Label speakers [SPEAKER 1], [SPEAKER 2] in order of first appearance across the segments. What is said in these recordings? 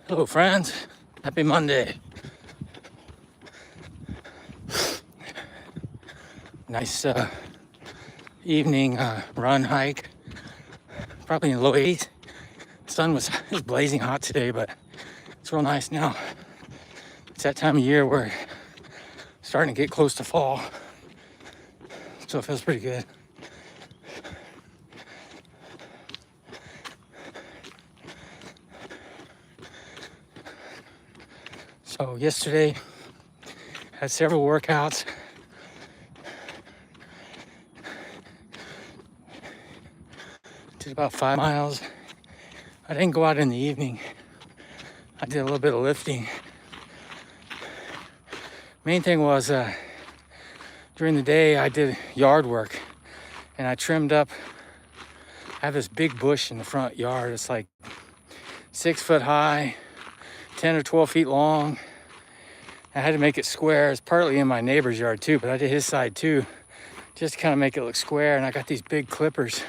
[SPEAKER 1] Hello, friends. Happy Monday. Nice evening run hike. Probably in the low 80s. Sun was it was blazing hot today, but it's real nice now. It's that time of year where it's starting to get close to fall, so it feels pretty good. So yesterday had several workouts. Did about 5 miles. I didn't go out in the evening. I did a little bit of lifting. Main thing was during the day I did yard work and I trimmed up. I have this big bush in the front yard. It's like 6 foot high, 10 or 12 feet long. I had to make it square. It's partly in my neighbor's yard too, but I did his side too, just to kind of make it look square. And I got these big clippers.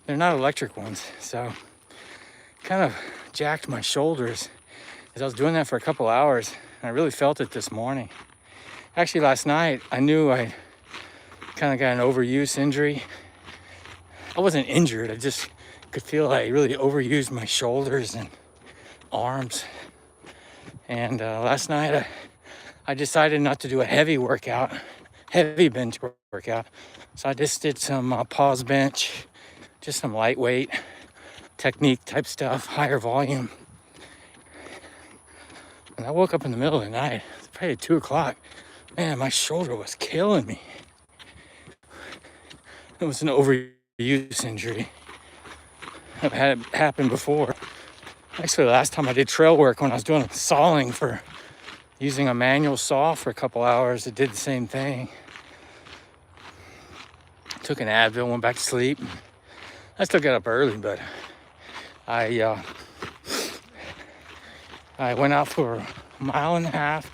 [SPEAKER 1] They're not electric ones, so kind of jacked my shoulders as I was doing that for a couple hours. I really felt it this morning. Actually, last night I knew I kind of got an overuse injury. I wasn't injured. I just could feel I really overused my shoulders and arms. And last night I decided not to do a heavy workout, heavy bench workout. So I just did some pause bench, just some lightweight technique type stuff, higher volume. And I woke up in the middle of the night. It's probably 2 o'clock. Man, my shoulder was killing me. It was an overuse injury. I've had it happen before. Actually, the last time I did trail work when I was doing sawing for using a manual saw for a couple hours, it did the same thing. Took an Advil, went back to sleep. I still got up early, but I went out for a mile and a half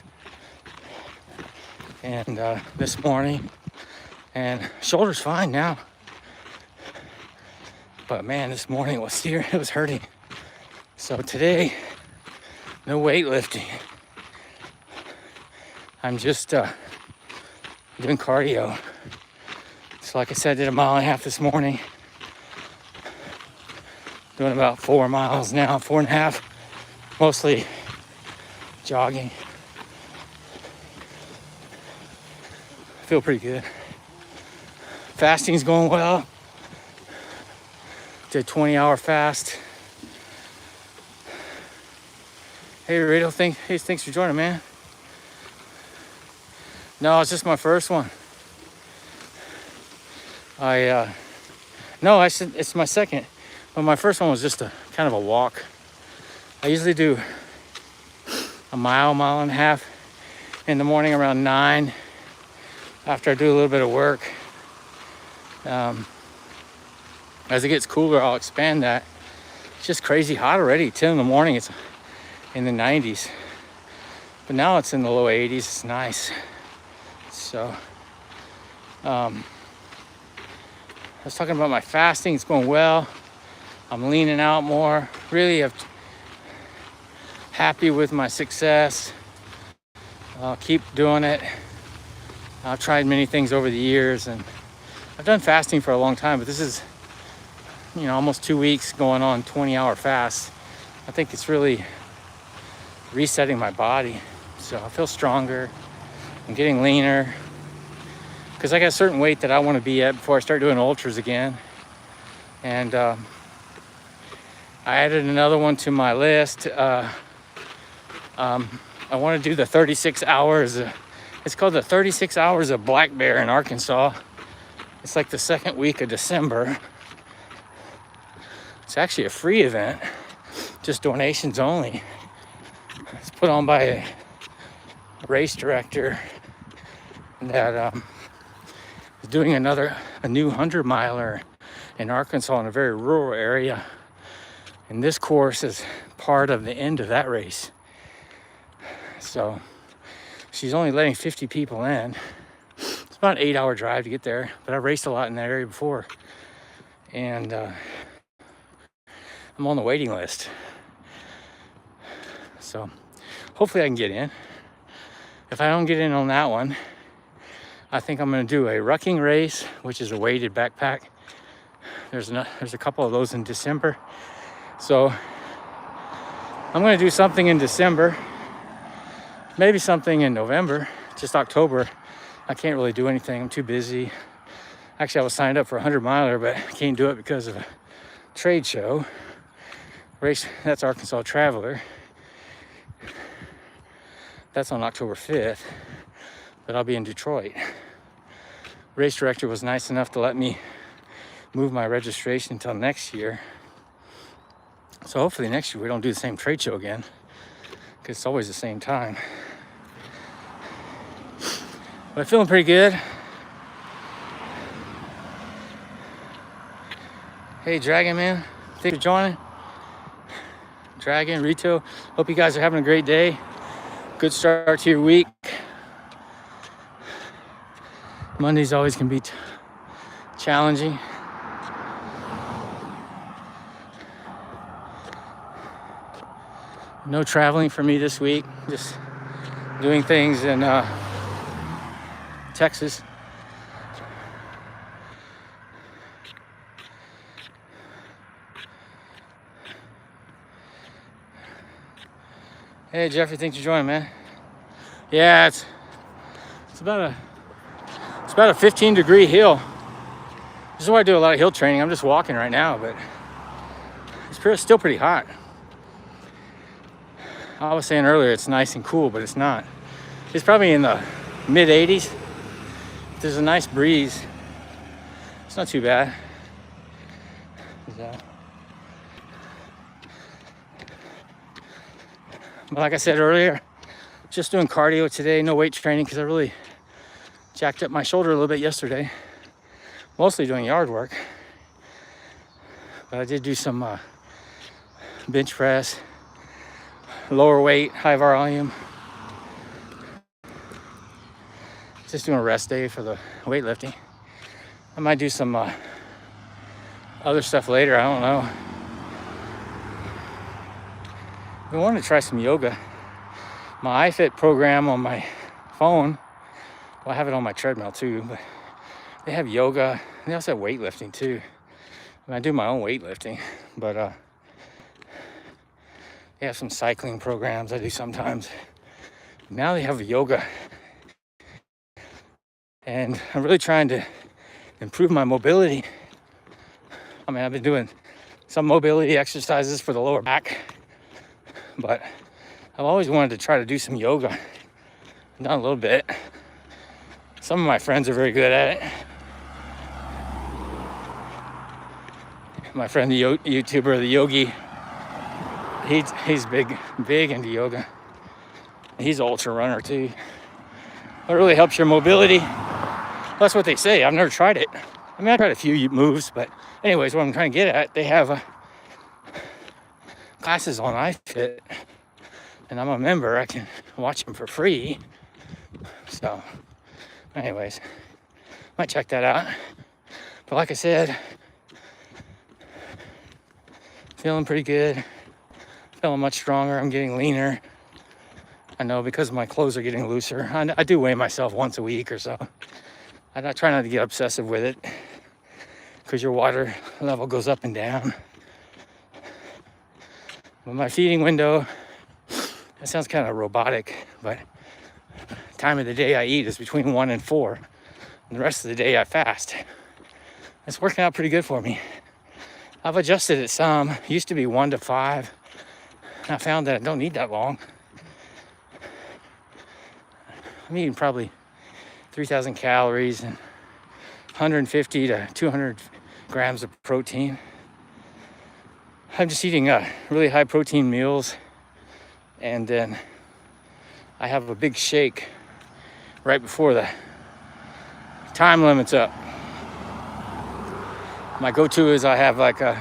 [SPEAKER 1] and this morning, and shoulder's fine now. But man, this morning it was hurting. So today, no weightlifting. I'm just doing cardio. So like I said, I did a mile and a half this morning. Doing about 4 miles now, 4.5, mostly jogging. I feel pretty good. Fasting's going well. Did a 20-hour fast. Hey, Radio, thanks for joining, man. No, it's just my first one. No, it's my second. But my first one was just a kind of a walk. I usually do a mile and a half in the morning around 9 after I do a little bit of work. As it gets cooler, I'll expand that. It's just crazy hot already. 10 in the morning, it's in the 90s. But now it's in the low 80s. It's nice. So, I was talking about my fasting. It's going well. I'm leaning out more. Really happy with my success. I'll keep doing it. I've tried many things over the years, and I've done fasting for a long time, but this is, almost 2 weeks going on 20-hour fast. I think it's really resetting my body. So I feel stronger. I'm getting leaner because I got a certain weight that I want to be at before I start doing ultras again. And I added another one to my list. I want to do the 36 hours. It's called the 36 Hours of Black Bear in Arkansas. It's like the second week of December. It's actually a free event, just donations only. It's put on by a race director that is doing a new 100-miler in Arkansas in a very rural area. And this course is part of the end of that race. So she's only letting 50 people in. It's about an 8-hour drive to get there, but I raced a lot in that area before. And I'm on the waiting list. So hopefully I can get in. If I don't get in on that one, I think I'm going to do a rucking race, which is a weighted backpack. There's a couple of those in December. So I'm going to do something in December, maybe something in November. Just October, I can't really do anything. I'm too busy. Actually, I was signed up for a 100-miler, but I can't do it because of a trade show. Race, that's Arkansas Traveler. That's on October 5th, but I'll be in Detroit. Race director was nice enough to let me move my registration until next year. So hopefully next year we don't do the same trade show again, because it's always the same time. But I'm feeling pretty good. Hey, Dragon Man, thanks for joining. Dragon, Rito, hope you guys are having a great day. Good start to your week. Mondays always can be challenging. No traveling for me this week, just doing things in Texas. Hey Jeffrey, thanks for joining, man. Yeah, it's about a 15-degree hill. This is why I do a lot of hill training. I'm just walking right now, but it's still pretty hot. I was saying earlier it's nice and cool, but it's not. It's probably in the mid 80s. There's a nice breeze. It's not too bad. But like I said earlier, just doing cardio today, no weight training, because I really jacked up my shoulder a little bit yesterday. Mostly doing yard work. But I did do some bench press, lower weight, high volume. Just doing a rest day for the weightlifting. I might do some other stuff later, I don't know. I wanted to try some yoga. My iFit program on my phone, well, I have it on my treadmill too, but they have yoga. They also have weightlifting too. I do my own weightlifting, but they have some cycling programs I do sometimes. Now they have yoga. And I'm really trying to improve my mobility. I mean, I've been doing some mobility exercises for the lower back, but I've always wanted to try to do some yoga. I've done a little bit. Some of my friends are very good at it. My friend, the YouTuber, the Yogi, he's big into yoga. He's an ultra runner too. It really helps your mobility. That's what they say. I've never tried it. I mean, I tried a few moves, but anyways, what I'm trying to get at, they have classes on iFit, and I'm a member. I can watch them for free. So, anyways, might check that out. But like I said, feeling pretty good. Feeling much stronger. I'm getting leaner. I know because my clothes are getting looser. I do weigh myself once a week or so. I try not to get obsessive with it because your water level goes up and down. But my feeding window, that sounds kind of robotic, but time of the day I eat is between 1 and 4. And the rest of the day I fast. It's working out pretty good for me. I've adjusted it some. It used to be 1 to 5. And I found that I don't need that long. I'm eating probably 3,000 calories and 150 to 200 grams of protein. I'm just eating really high protein meals, and then I have a big shake right before the time limit's up. My go-to is I have like a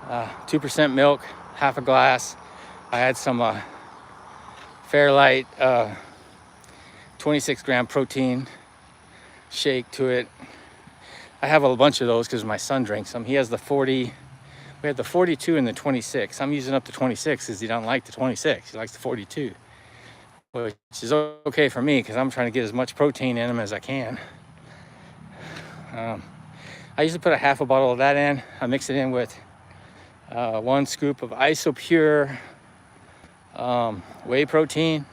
[SPEAKER 1] 2% milk, half a glass. I add some Fairlight 26 gram protein shake to it. I have a bunch of those because my son drinks them. He has the 40, We have the 42 and the 26. I'm using up the 26 because he don't like the 26. He likes the 42, which is okay for me because I'm trying to get as much protein in him as I can. I usually put a half a bottle of that in. I mix it in with 1 scoop of Isopure whey protein,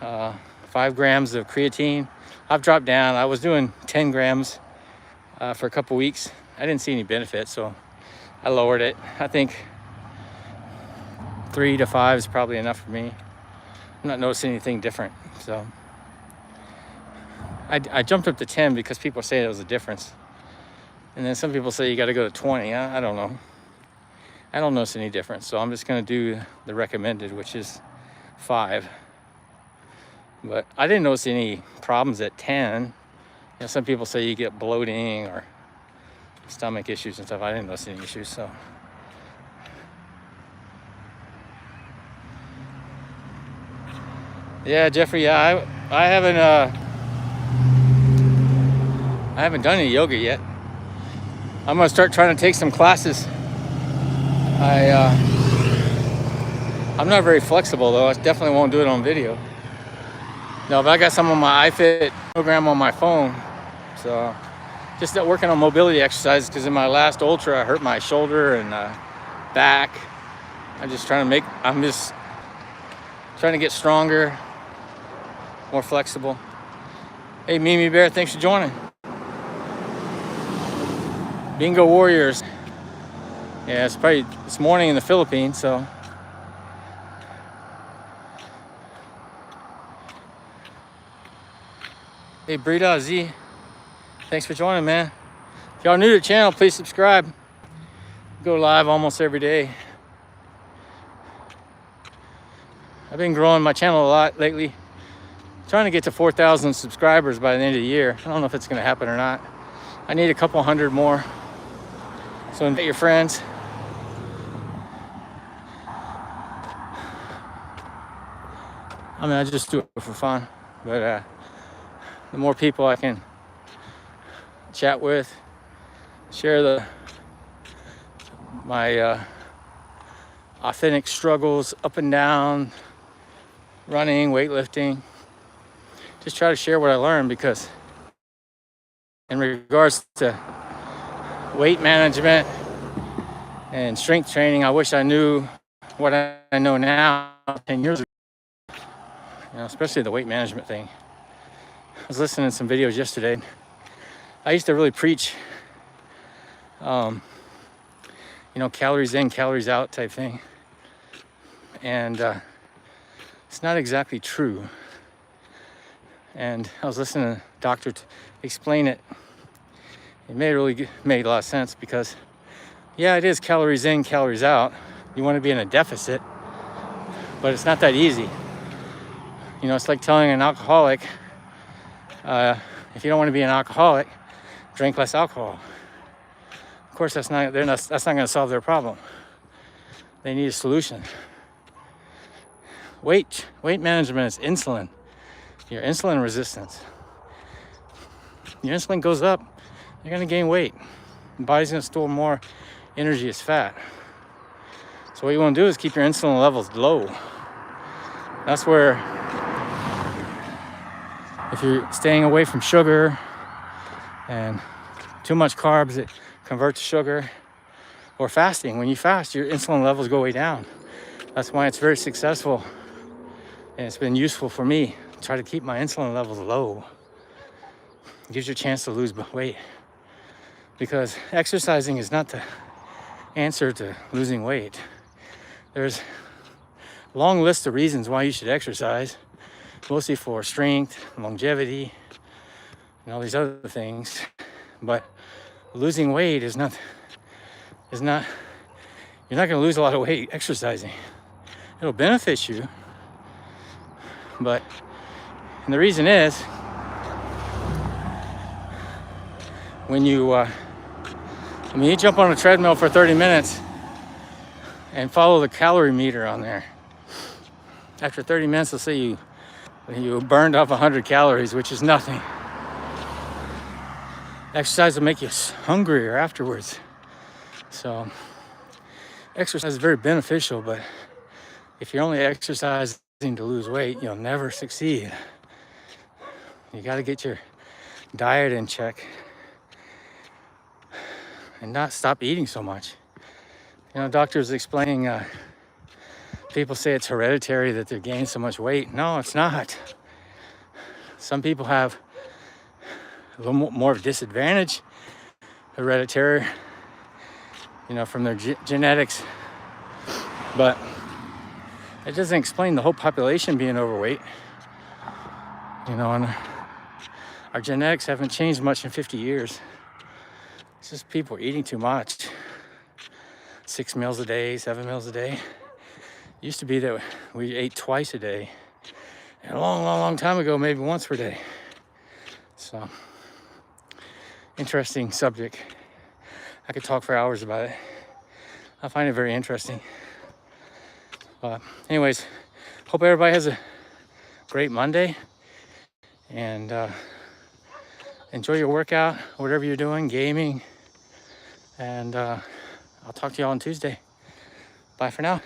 [SPEAKER 1] 5 grams of creatine. I've dropped down. I was doing 10 grams for a couple weeks. I didn't see any benefit, so I lowered it. I think 3 to 5 is probably enough for me. I'm not noticing anything different. So I jumped up to 10 because people say there was a difference. And then some people say you got to go to 20. I don't know. I don't notice any difference. So I'm just going to do the recommended, which is 5. But I didn't notice any problems at 10. You know, some people say you get bloating or stomach issues and stuff. I didn't notice any issues, so. Yeah, Jeffrey, yeah, I haven't done any yoga yet. I'm gonna start trying to take some classes. I'm not very flexible though. I definitely won't do it on video. No, but I got some of my iFit program on my phone. So just working on mobility exercises because in my last ultra I hurt my shoulder and back. I'm just trying to get stronger, more flexible. Hey Mimi Bear, thanks for joining. Bingo Warriors. Yeah, it's probably this morning in the Philippines, so. Hey Brita Z, thanks for joining, man. If y'all new to the channel, please subscribe. Go live almost every day. I've been growing my channel a lot lately. Trying to get to 4,000 subscribers by the end of the year. I don't know if it's gonna happen or not. I need a couple hundred more. So invite your friends. I mean, I just do it for fun, but the more people I can chat with, share my authentic struggles up and down, running, weightlifting, just try to share what I learned, because in regards to weight management and strength training, I wish I knew what I know now 10 years ago. You know, especially the weight management thing. I was listening to some videos yesterday. I used to really preach, you know, calories in, calories out type thing. And it's not exactly true. And I was listening to a doctor explain it. It made a lot of sense, because yeah, it is calories in, calories out. You want to be in a deficit, but it's not that easy. You know, it's like telling an alcoholic, if you don't want to be an alcoholic, drink less alcohol. Of course, that's not going to solve their problem. They need a solution. Weight management is insulin. Your insulin resistance. Your insulin goes up, you're going to gain weight. The body's going to store more energy as fat. So what you want to do is keep your insulin levels low. That's where, if you're staying away from sugar and too much carbs that convert to sugar, or fasting, when you fast, your insulin levels go way down. That's why it's very successful, and it's been useful for me. Try to keep my insulin levels low. It gives you a chance to lose weight, because exercising is not the answer to losing weight. There's a long list of reasons why you should exercise, mostly for strength, longevity, and all these other things. But losing weight is not, you're not going to lose a lot of weight exercising. It'll benefit you, but, and the reason is, when you jump on a treadmill for 30 minutes and follow the calorie meter on there. After 30 minutes, let's say you burned off 100 calories, which is nothing. Exercise will make you hungrier afterwards. So exercise is very beneficial, but if you're only exercising to lose weight, you'll never succeed. You got to get your diet in check and not stop eating so much. You know, doctors explaining, people say it's hereditary that they're gaining so much weight. No, it's not. Some people have a little more of a disadvantage, hereditary, you know, from their genetics. But it doesn't explain the whole population being overweight. You know, and our genetics haven't changed much in 50 years. It's just people eating too much. 6 meals a day, 7 meals a day. It used to be that we ate twice a day. And a long time ago, maybe once per day. So, interesting subject. I could talk for hours about it. I find it very interesting. Anyways, hope everybody has a great Monday. And enjoy your workout, whatever you're doing, gaming. And I'll talk to you all on Tuesday. Bye for now.